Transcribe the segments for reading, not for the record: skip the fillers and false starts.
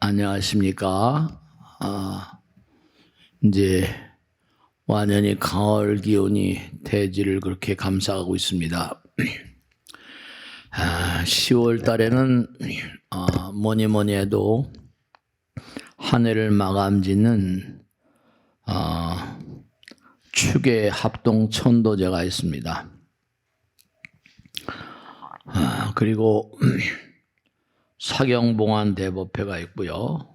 안녕하십니까. 이제 완연히 가을 기온이 대지를 그렇게 감싸고 있습니다. 10월 달에는 뭐니 해도 한 해를 마감 짓는 축의 합동 천도제가 있습니다. 그리고 사경봉안 대법회가 있고요.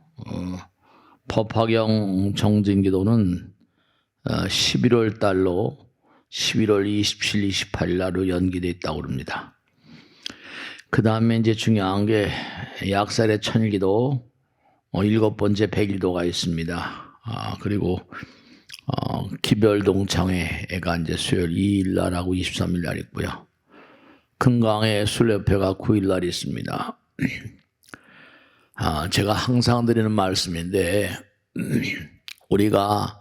법화경 정진기도는 11월 달로 11월 27, 28일 날로 연기되어 있다고 합니다. 그 다음에 이제 중요한 게 약살의 천일기도 7번째 백일도가 있습니다. 그리고 기별동창회가 이제 수요일 2일 날하고 23일 날 있고요. 금강의 술협회가 9일 날 있습니다. 제가 항상 드리는 말씀인데 우리가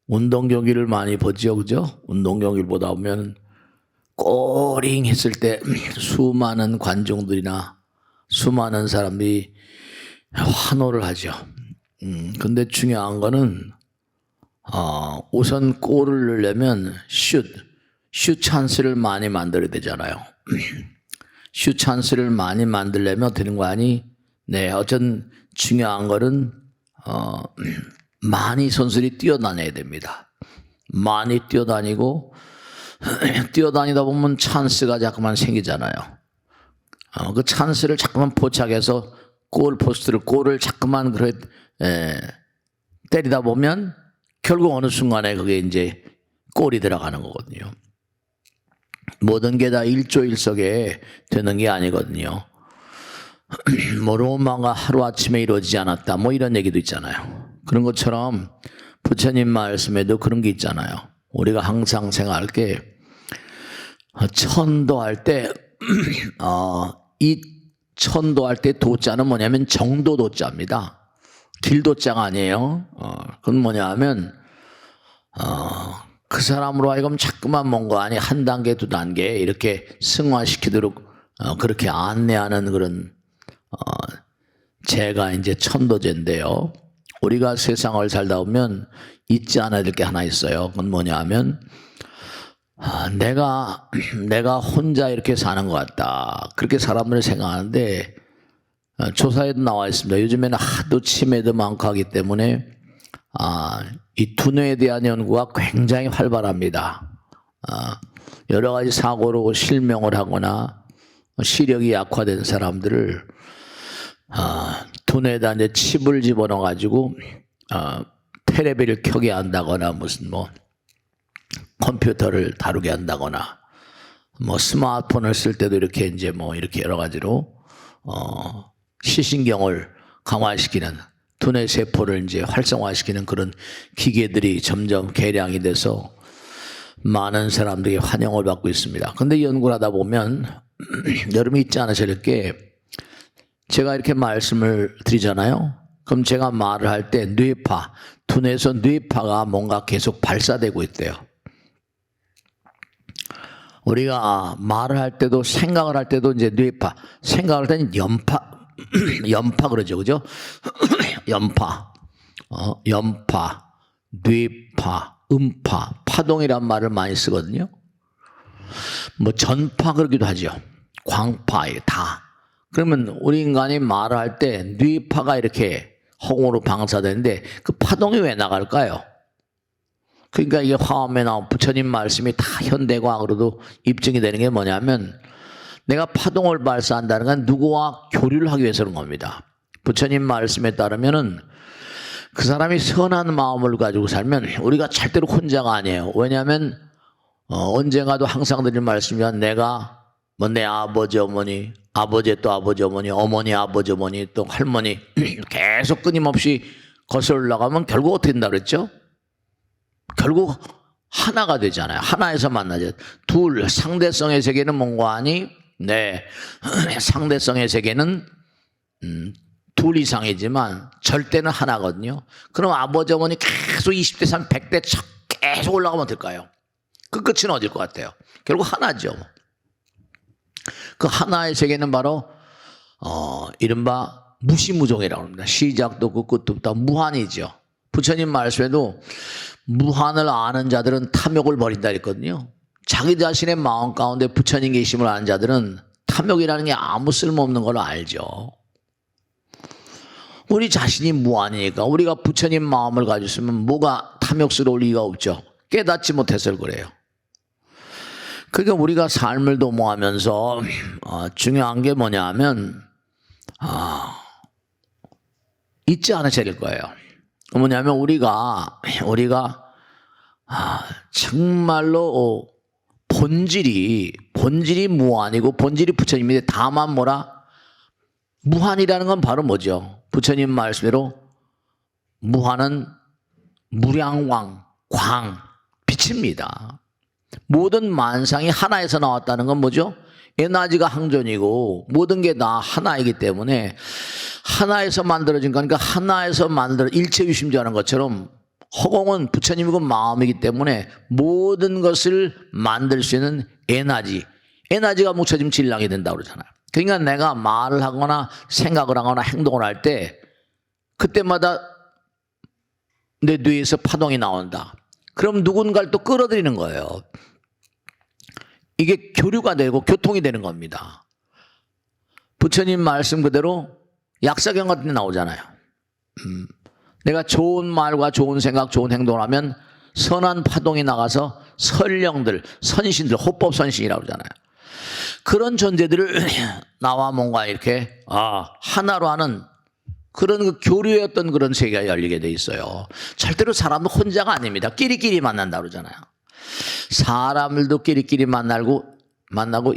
운동 경기를 많이 보죠, 그죠? 운동 경기를 보다 보면 꼬링 했을 때 수많은 관중들이나 수많은 사람들이 환호를 하죠. 근데 중요한 거는 우선 골을 넣으려면 슛 찬스를 많이 만들어야 되잖아요. 슛 찬스를 많이 만들려면 되는 거 아니? 네, 어쨌든 중요한 거는 많이 선수들이 뛰어다녀야 됩니다. 많이 뛰어다니고 뛰어다니다 보면 찬스가 자꾸만 생기잖아요. 그 찬스를 자꾸만 포착해서 골을 자꾸만 때리다 보면 결국 어느 순간에 그게 이제 골이 들어가는 거거든요. 모든 게 다 일조일석에 되는 게 아니거든요. 로마가 하루아침에 이루어지지 않았다 뭐 이런 얘기도 있잖아요. 그런 것처럼 부처님 말씀에도 그런 게 있잖아요. 우리가 항상 생각할 게 천도할 때 이 천도할 때 도자는 뭐냐면 정도 도자입니다. 길도자가 아니에요. 그건 뭐냐 하면 그 사람으로 하여금 자꾸만 뭔가 아니 한 단계 두 단계 이렇게 승화시키도록 그렇게 안내하는 그런 제가 이제 천도제인데요. 우리가 세상을 살다 보면 잊지 않아야 될 게 하나 있어요. 그건 뭐냐 하면 내가 혼자 이렇게 사는 것 같다. 그렇게 사람들이 생각하는데 조사에도 나와 있습니다. 요즘에는 하도 치매도 많고 하기 때문에 이 두뇌에 대한 연구가 굉장히 활발합니다. 여러 가지 사고로 실명을 하거나 시력이 약화된 사람들을 두뇌에다 이제 칩을 집어넣어 가지고 테레비를 켜게 한다거나 무슨 뭐 컴퓨터를 다루게 한다거나 뭐 스마트폰을 쓸 때도 이렇게 이제 뭐 이렇게 여러 가지로 시신경을 강화시키는 두뇌 세포를 이제 활성화시키는 그런 기계들이 점점 개량이 돼서 많은 사람들이 환영을 받고 있습니다. 근데 연구를 하다 보면 여러분이 잊지 않으셔야 될 게 제가 이렇게 말씀을 드리잖아요. 그럼 제가 말을 할 때 뇌파, 두뇌에서 뇌파가 뭔가 계속 발사되고 있대요. 우리가 말을 할 때도 생각을 할 때도 이제 뇌파, 생각을 할 때는 연파 그러죠, 그죠? 연파, 뇌파, 음파, 파동이란 말을 많이 쓰거든요. 뭐 전파 그러기도 하죠. 광파 다. 그러면 우리 인간이 말을 할 때 뇌파가 이렇게 허공으로 방사되는데 그 파동이 왜 나갈까요? 그러니까 이게 화엄에 나온 부처님 말씀이 다 현대과학으로도 입증이 되는 게 뭐냐면 내가 파동을 발사한다는 건 누구와 교류를 하기 위해서 그런 겁니다. 부처님 말씀에 따르면은 그 사람이 선한 마음을 가지고 살면 우리가 절대로 혼자가 아니에요. 왜냐하면 언젠가도 항상 드리는 말씀이면 내가 뭐 내 아버지 어머니, 아버지 또 아버지 어머니, 어머니 아버지 어머니 또 할머니 계속 끊임없이 거슬러 올라가면 결국 어떻게 된다 그랬죠? 결국 하나가 되잖아요. 하나에서 만나죠. 둘, 상대성의 세계는 뭔가 하니? 네, 상대성의 세계는 둘 이상이지만 절대는 하나거든요. 그럼 아버지 어머니 계속 20대 3, 100대 계속 올라가면 어떨까요? 그 끝은 어딜 것 같아요? 결국 하나죠. 그 하나의 세계는 바로 이른바 무시무종이라고 합니다. 시작도 없고 끝도 없다. 무한이죠. 부처님 말씀에도 무한을 아는 자들은 탐욕을 버린다 했거든요. 자기 자신의 마음 가운데 부처님 계심을 아는 자들은 탐욕이라는 게 아무 쓸모없는 걸 알죠. 우리 자신이 무한이니까 우리가 부처님 마음을 가지고 있으면 뭐가 탐욕스러울 리가 없죠. 깨닫지 못해서 그래요. 그러니까 우리가 삶을 도모하면서 중요한 게 뭐냐 하면 잊지 않으셔야 될 거예요. 뭐냐면 우리가 정말로 본질이 무한이고 본질이 부처님인데 다만 뭐라? 무한이라는 건 바로 뭐죠? 부처님 말씀대로 무한은 무량왕, 광, 빛입니다. 모든 만상이 하나에서 나왔다는 건 뭐죠? 에너지가 항존이고 모든 게 다 하나이기 때문에 하나에서 만들어진 거니까 하나에서 일체유심조하는 것처럼 허공은 부처님이고 마음이기 때문에 모든 것을 만들 수 있는 에너지가 뭉쳐지면 질량이 된다고 그러잖아요. 그러니까 내가 말을 하거나 생각을 하거나 행동을 할 때 그때마다 내 뇌에서 파동이 나온다. 그럼 누군가를 또 끌어들이는 거예요. 이게 교류가 되고 교통이 되는 겁니다. 부처님 말씀 그대로 약사경 같은 데 나오잖아요. 내가 좋은 말과 좋은 생각, 좋은 행동을 하면 선한 파동이 나가서 선령들, 선신들, 호법선신이라고 그러잖아요. 그런 존재들을 나와 뭔가 이렇게 하나로 하는 그런 그 교류의 어떤 그런 세계가 열리게 돼 있어요. 절대로 사람도 혼자가 아닙니다. 끼리끼리 만난다고 그러잖아요. 사람들도 끼리끼리 만나고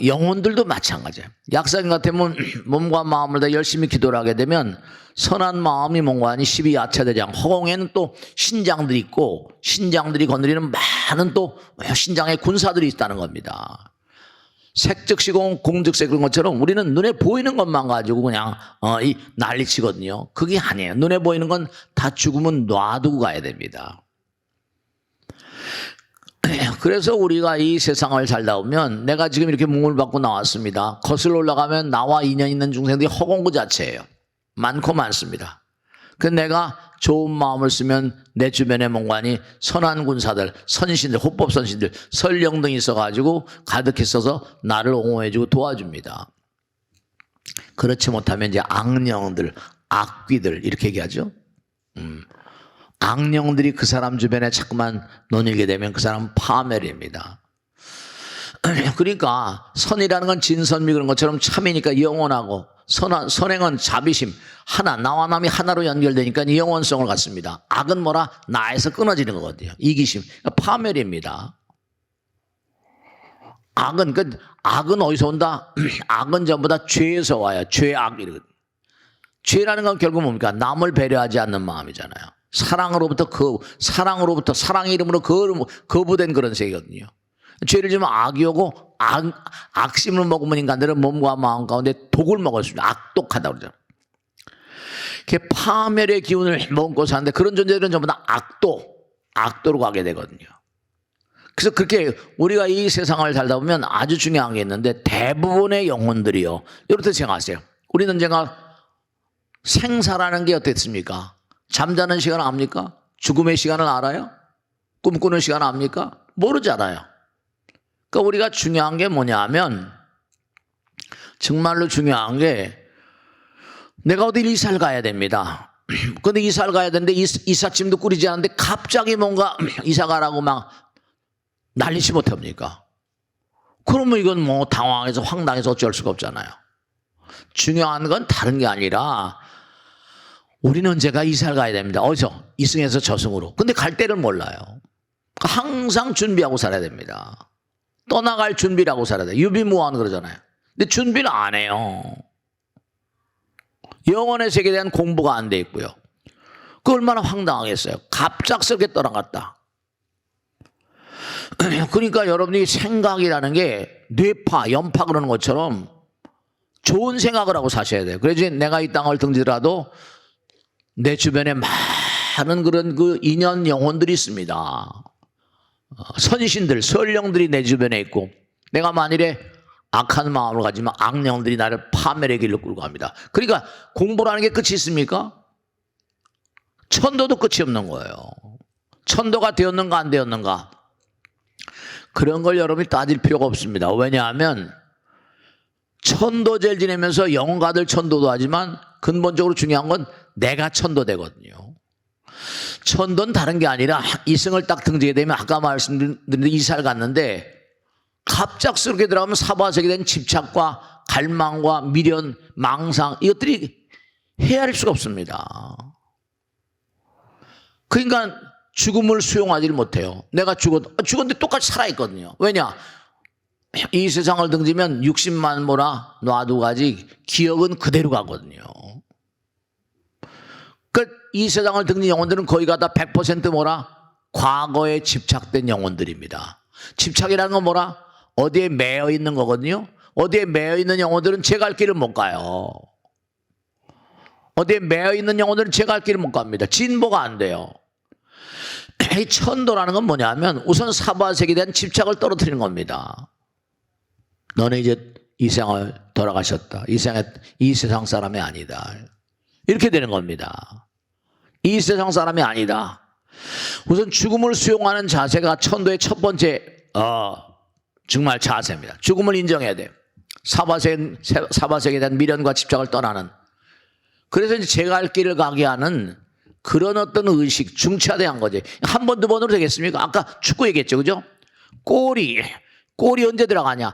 영혼들도 마찬가지예요. 약사님 같으면 몸과 마음을 다 열심히 기도를 하게 되면 선한 마음이 뭔가니 12야차대장 허공에는 또 신장들이 있고 신장들이 건드리는 많은 또 신장의 군사들이 있다는 겁니다. 색즉시공 공즉색 그런 것처럼 우리는 눈에 보이는 것만 가지고 그냥 난리치거든요. 그게 아니에요. 눈에 보이는 건 다 죽으면 놔두고 가야 됩니다. 그래서 우리가 이 세상을 살다 보면 내가 지금 이렇게 몸을 받고 나왔습니다. 거슬러 올라가면 나와 인연 있는 중생들이 허공 그 자체예요. 많고 많습니다. 그래서 내가 좋은 마음을 쓰면 내 주변에 뭔가니 선한 군사들, 선신들, 호법선신들, 설령 등이 있어가지고 가득히 있어서 나를 옹호해주고 도와줍니다. 그렇지 못하면 이제 악령들, 악귀들 이렇게 얘기하죠. 악령들이 그 사람 주변에 자꾸만 논일게 되면 그 사람은 파멸입니다. 그러니까 선이라는 건 진선미 그런 것처럼 참이니까 영원하고 선행은 자비심 하나 나와 남이 하나로 연결되니까 영원성을 갖습니다. 악은 뭐라? 나에서 끊어지는 거거든요. 이기심 그러니까 파멸입니다. 악은 어디서 온다? 악은 전부 다 죄에서 와요. 죄악 이러거든요. 죄라는 건 결국 뭡니까? 남을 배려하지 않는 마음이잖아요. 사랑으로부터 사랑의 이름으로 거부된 그런 세계거든요. 죄를 지으면 악이 오고 악심을 먹으면 인간들은 몸과 마음 가운데 독을 먹을 수 있어요. 악독하다고 그러잖아요. 파멸의 기운을 먹고 사는데 그런 존재들은 전부 다 악도로 가게 되거든요. 그래서 그렇게 우리가 이 세상을 살다 보면 아주 중요한 게 있는데 대부분의 영혼들이요. 이렇게 생각하세요. 우리는 제가 생사라는 게 어땠습니까? 잠자는 시간 압니까? 죽음의 시간을 알아요? 꿈꾸는 시간 압니까? 모르잖아요. 그러니까 우리가 중요한 게 뭐냐 하면 정말로 중요한 게 내가 어디 이사를 가야 됩니다. 근데 이사를 가야 되는데 이삿짐도 꾸리지 않는데 갑자기 뭔가 이사 가라고 막 난리치 못합니까? 그러면 이건 뭐 당황해서 황당해서 어쩔 수가 없잖아요. 중요한 건 다른 게 아니라 우리는 언제가 이사를 가야 됩니다. 어디서? 이승에서 저승으로. 근데 갈 때를 몰라요. 항상 준비하고 살아야 됩니다. 떠나갈 준비를 하고 살아야 돼요. 유비무환 그러잖아요. 근데 준비를 안 해요. 영혼의 세계에 대한 공부가 안 돼 있고요. 그 얼마나 황당하겠어요. 갑작스럽게 떠나갔다. 그러니까 여러분이 생각이라는 게 뇌파, 연파 그러는 것처럼 좋은 생각을 하고 사셔야 돼요. 그래야지 내가 이 땅을 등지더라도 내 주변에 많은 그런 그 인연 영혼들이 있습니다. 선신들, 설령들이 내 주변에 있고 내가 만일에 악한 마음을 가지면 악령들이 나를 파멸의 길로 끌고 갑니다. 그러니까 공부라는 게 끝이 있습니까? 천도도 끝이 없는 거예요. 천도가 되었는가 안 되었는가 그런 걸 여러분이 따질 필요가 없습니다. 왜냐하면 천도제를 지내면서 영가들 천도도 하지만 근본적으로 중요한 건 내가 천도되거든요. 천도는 다른 게 아니라 이승을 딱 등지게 되면 아까 말씀드린 이사를 갔는데 갑작스럽게 들어가면 사바세계 된 집착과 갈망과 미련, 망상 이것들이 헤아릴 수가 없습니다. 그러니까 죽음을 수용하지를 못해요. 내가 죽었는데 똑같이 살아있거든요. 왜냐? 이 세상을 등지면 60만 모라 놔두고 가지 기억은 그대로 가거든요. 이 세상을 등진 영혼들은 거의 다 100% 뭐라? 과거에 집착된 영혼들입니다. 집착이라는 건 뭐라? 어디에 매여 있는 거거든요. 어디에 매여 있는 영혼들은 제 갈 길을 못 가요. 어디에 매여 있는 영혼들은 제 갈 길을 못 갑니다. 진보가 안 돼요. 이 천도라는 건 뭐냐면 우선 사바세계에 대한 집착을 떨어뜨리는 겁니다. 너는 이제 이 세상을 돌아가셨다. 이 세상 사람이 아니다. 이렇게 되는 겁니다. 이 세상 사람이 아니다. 우선 죽음을 수용하는 자세가 천도의 첫 번째 정말 자세입니다. 죽음을 인정해야 돼요. 사바세계에 대한 미련과 집착을 떠나는. 그래서 이제 제가 할 길을 가게 하는 그런 어떤 의식, 중차대한 거지. 한 번, 두 번으로 되겠습니까? 아까 축구 얘기했죠, 그죠? 골이 언제 들어가냐?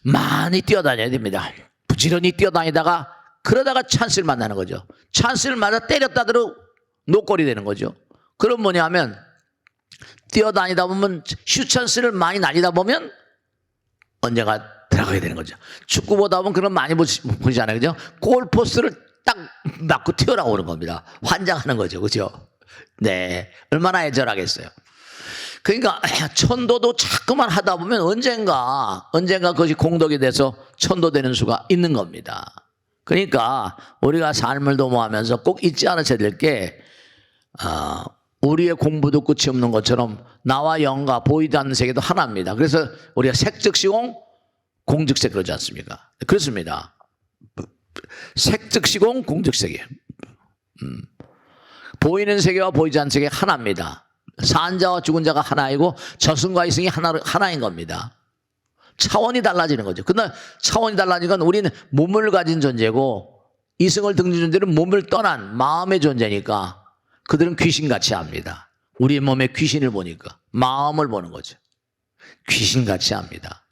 많이 뛰어다녀야 됩니다. 부지런히 뛰어다니다가 그러다가 찬스를 만나는 거죠. 찬스를 맞아 때렸다 들어 노골이 되는 거죠. 그럼 뭐냐면 뛰어다니다 보면 슛 찬스를 많이 날리다 보면 언젠가 들어가게 되는 거죠. 축구 보다 보면 그런 많이 보시잖아요, 그죠? 골포스트를 딱 맞고 튀어나오는 겁니다. 환장하는 거죠, 그죠? 네, 얼마나 애절하겠어요. 그러니까 천도도 자꾸만 하다 보면 언젠가 그것이 공덕이 돼서 천도되는 수가 있는 겁니다. 그러니까 우리가 삶을 도모하면서 꼭 잊지 않으셔야 될 게 우리의 공부도 끝이 없는 것처럼 나와 영과 보이지 않는 세계도 하나입니다. 그래서 우리가 색즉시공 공즉색 그러지 않습니까? 그렇습니다. 색즉시공 공즉색이에요. 보이는 세계와 보이지 않는 세계 하나입니다. 산 자와 죽은 자가 하나이고 저승과 이승이 하나인 겁니다. 차원이 달라지는 거죠. 그러나 차원이 달라지는 건 우리는 몸을 가진 존재고 이승을 등진 존재는 몸을 떠난 마음의 존재니까 그들은 귀신같이 합니다. 우리의 몸에 귀신을 보니까 마음을 보는 거죠. 귀신같이 합니다.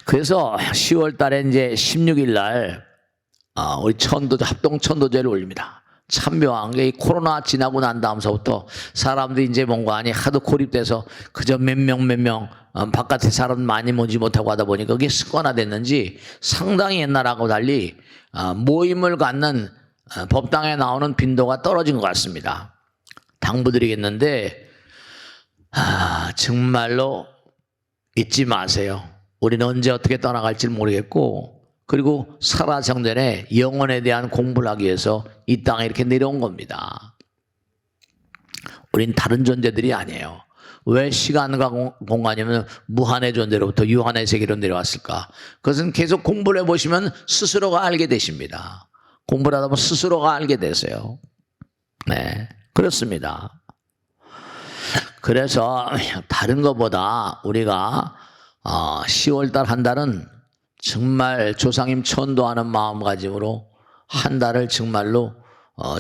그래서 10월 달에 이제 16일 날 우리 합동 천도제를 올립니다. 참 묘한 게 이 코로나 지나고 난 다음서부터 사람들이 이제 뭔가 아니 하도 고립돼서 그저 몇 명 바깥에 사람 많이 모지 못하고 하다 보니까 그게 습관화됐는지 상당히 옛날하고 달리 모임을 갖는 법당에 나오는 빈도가 떨어진 것 같습니다. 당부드리겠는데 정말로 잊지 마세요. 우리는 언제 어떻게 떠나갈지 모르겠고 그리고 살아생전에 영혼에 대한 공부를 하기 위해서 이 땅에 이렇게 내려온 겁니다. 우린 다른 존재들이 아니에요. 왜 시간과 공간이면 무한의 존재로부터 유한의 세계로 내려왔을까? 그것은 계속 공부를 해보시면 스스로가 알게 되십니다. 공부를 하다 보면 스스로가 알게 되세요. 네, 그렇습니다. 그래서 다른 것보다 우리가 10월달 한 달은 정말 조상님 천도하는 마음가짐으로 한 달을 정말로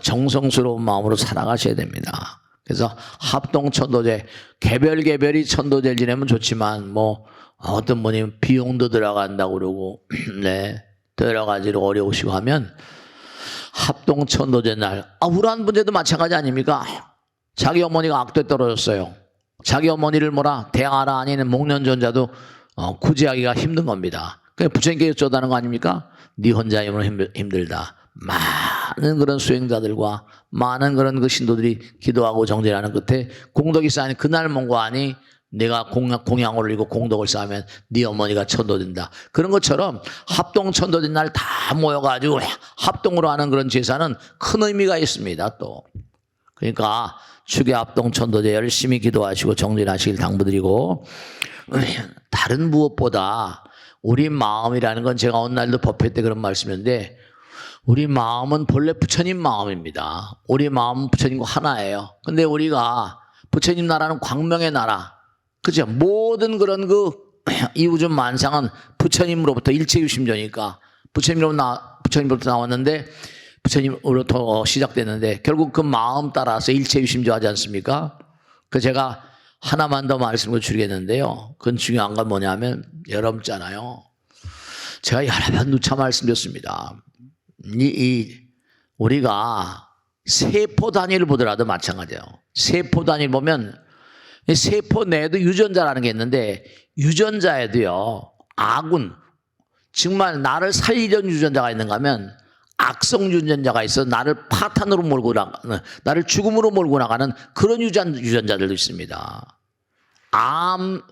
정성스러운 마음으로 살아가셔야 됩니다. 그래서 합동천도제 개별이 천도제를 지내면 좋지만 뭐 어떤 분이 비용도 들어간다고 그러고 네 여러 가지로 어려우시고 하면 합동천도제 날 우울한 분들도 마찬가지 아닙니까? 자기 어머니가 악도에 떨어졌어요. 자기 어머니를 대하라 아니는 목련존자도 구제하기가 힘든 겁니다. 부처님께 여쭤다는 거 아닙니까? 네 혼자이면 힘들다. 많은 그런 수행자들과 많은 그런 그 신도들이 기도하고 정진하는 끝에 공덕이 쌓인 그날 뭔가 아니 내가 공양을 올리고 공덕을 쌓으면 네 어머니가 천도된다. 그런 것처럼 합동 천도된 날 다 모여가지고 합동으로 하는 그런 제사는 큰 의미가 있습니다. 또 그러니까 추계 합동 천도제 열심히 기도하시고 정진하시길 당부드리고 다른 무엇보다 우리 마음이라는 건 제가 어느 날도 법회 때 그런 말씀이었는데 우리 마음은 본래 부처님 마음입니다. 우리 마음은 부처님과 하나예요. 근데 우리가 부처님 나라는 광명의 나라, 그죠? 모든 그런 이 우주 만상은 부처님으로부터 일체유심조니까 부처님으로부터 나왔는데 부처님으로부터 시작됐는데 결국 그 마음 따라서 일체유심조하지 않습니까? 그 제가 하나만 더 말씀을 드리겠는데요. 그건 중요한 건 뭐냐면 여러분 있잖아요. 제가 여러 번 누차 말씀드렸습니다. 우리가 세포 단위를 보더라도 마찬가지예요. 세포 단위를 보면 세포 내에도 유전자라는 게 있는데 유전자에도요 아군 정말 나를 살리려는 유전자가 있는가 하면 악성 유전자가 있어 나를 파탄으로 몰고 나가는 나를 죽음으로 몰고 나가는 그런 유전자들도 있습니다. 암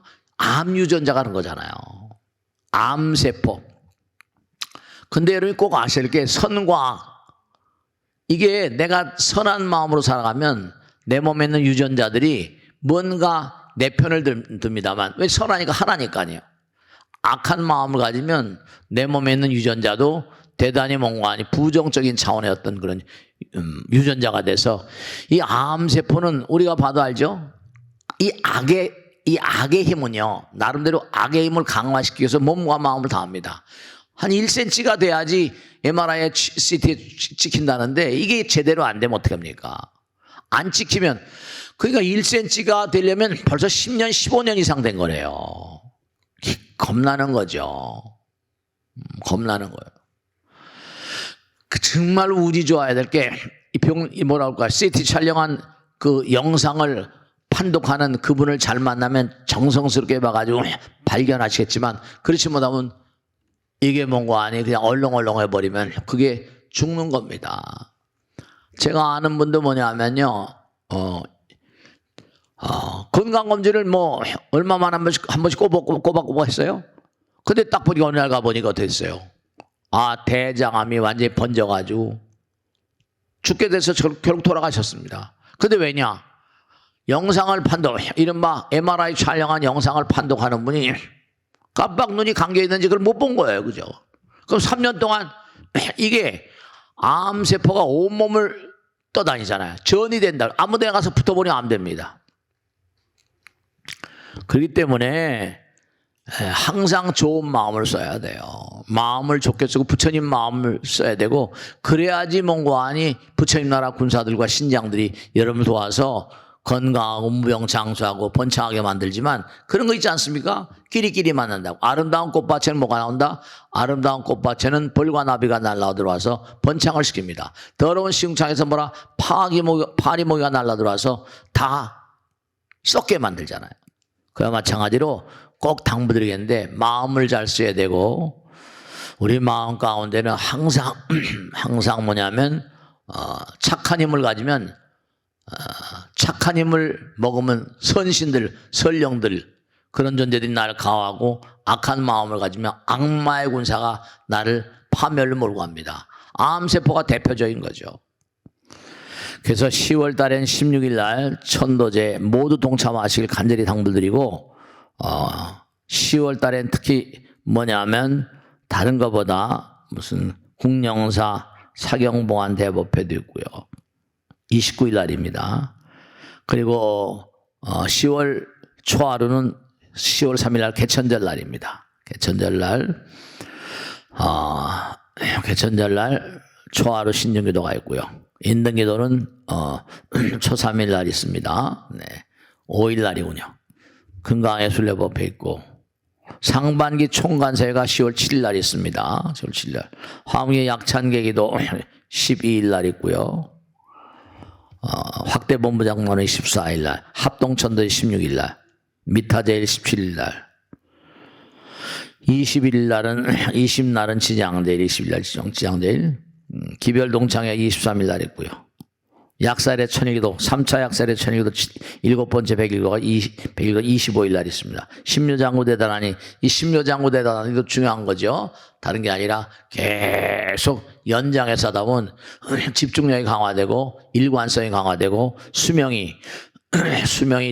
유전자가 그런 거잖아요. 암세포. 근데 여러분이 꼭 아셔야 할 게 선과 이게 내가 선한 마음으로 살아가면 내 몸에 있는 유전자들이 뭔가 내 편을 듭니다만 왜 선하니까 하나니까요. 악한 마음을 가지면 내 몸에 있는 유전자도 대단히 뭔가 부정적인 차원의 어떤 그런 유전자가 돼서 이 암세포는 우리가 봐도 알죠? 이 악의 힘은요 나름대로 악의 힘을 강화시키기 위해서 몸과 마음을 다합니다. 한 1cm가 돼야지 MRI에 CT에 찍힌다는데 이게 제대로 안 되면 어떻게 합니까? 안 찍히면 그러니까 1cm가 되려면 벌써 10년 15년 이상 된 거래요. 겁나는 거죠. 겁나는 거예요. 정말 운이 좋아야 될 게 뭐라 할까 CT 촬영한 그 영상을 판독하는 그분을 잘 만나면 정성스럽게 봐가지고 발견하시겠지만 그렇지 못하면 이게 뭔가 아니 그냥 얼렁얼렁 해버리면 그게 죽는 겁니다. 제가 아는 분도 뭐냐면요 건강검진을 뭐 얼마만 한 번씩 꼬박꼬박 했어요. 근데 딱 보니까 어느 날 가보니까 됐어요. 대장암이 완전히 번져가지고 죽게 돼서 결국 돌아가셨습니다. 근데 왜냐? 영상을 이른바 MRI 촬영한 영상을 판독하는 분이 깜빡 눈이 감겨있는지 그걸 못 본 거예요. 그죠? 그럼 3년 동안 이게 암세포가 온몸을 떠다니잖아요. 전이 된다. 아무 데 가서 붙어보니 안 됩니다. 그렇기 때문에 항상 좋은 마음을 써야 돼요. 마음을 좋게 쓰고 부처님 마음을 써야 되고 그래야지 뭔가 아니 부처님 나라 군사들과 신장들이 여러분을 도와서 건강하고 무병장수하고 번창하게 만들지만 그런 거 있지 않습니까? 끼리끼리 만난다고. 아름다운 꽃밭에는 뭐가 나온다? 아름다운 꽃밭에는 벌과 나비가 날라들어와서 번창을 시킵니다. 더러운 시궁창에서 파리 모기가 날라들어와서 다 썩게 만들잖아요. 그와 마찬가지로 꼭 당부드리겠는데 마음을 잘 써야 되고 우리 마음 가운데는 항상 뭐냐면 착한 힘을 가지면 착한 힘을 먹으면 선신들, 선령들 그런 존재들이 나를 가호하고 악한 마음을 가지면 악마의 군사가 나를 파멸로 몰고 갑니다. 암세포가 대표적인 거죠. 그래서 10월 달엔 16일 날 천도제 모두 동참하시길 간절히 당부드리고 10월 달엔 특히 뭐냐면 다른 것보다 무슨 국영사 사경봉안 대법회도 있고요. 29일 날입니다. 그리고 10월 초하루는 10월 3일 날 개천절 날입니다. 개천절 날 초하루 신중기도가 있고요. 인등기도는 초 3일 날 있습니다. 네. 5일 날이군요. 금강예술례법회 있고 상반기 총간세가 10월 7일 날 있습니다. 10월 7일 날. 화무의 약찬계기도 12일 날 있고요. 확대본부장로는 14일 날, 합동천도제 16일 날, 미타제일 17일 날, 20날은 지장제일, 20일 날 지장제일, 기별동창회 23일 날 있고요. 약살의 천일기도 3차 약살의 천일기도 7번째 백일기도가 25일 날 있습니다. 심묘장구대단하니 이 심묘장구대단하니도 중요한 거죠. 다른 게 아니라 계속 연장해서 하다 보면 집중력이 강화되고 일관성이 강화되고 수명이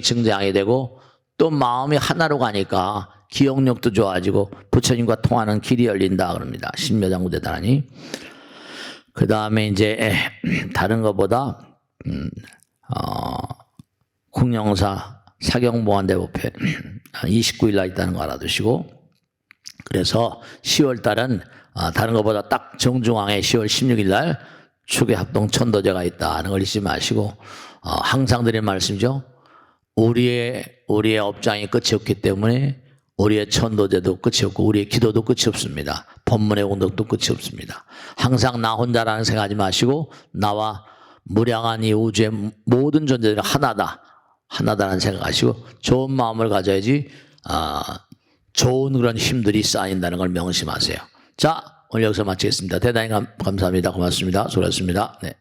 증장이 되고 또 마음이 하나로 가니까 기억력도 좋아지고 부처님과 통하는 길이 열린다 그럽니다. 신묘장구대단하니. 그 다음에 이제 다른 것보다 국영사 사경보안대법회 29일 날 있다는 거 알아두시고, 그래서 10월 달은 다른 것보다 딱 정중앙에 10월 16일 날 추계합동 천도제가 있다는 걸 잊지 마시고, 항상 드린 말씀이죠. 우리의 업장이 끝이 없기 때문에 우리의 천도제도 끝이 없고 우리의 기도도 끝이 없습니다. 법문의 공덕도 끝이 없습니다. 항상 나 혼자라는 생각하지 마시고 나와 무량한 이 우주의 모든 존재들이 하나다라는 생각하시고 좋은 마음을 가져야지 좋은 그런 힘들이 쌓인다는 걸 명심하세요. 자, 오늘 여기서 마치겠습니다. 대단히 감사합니다. 고맙습니다. 수고하셨습니다. 네.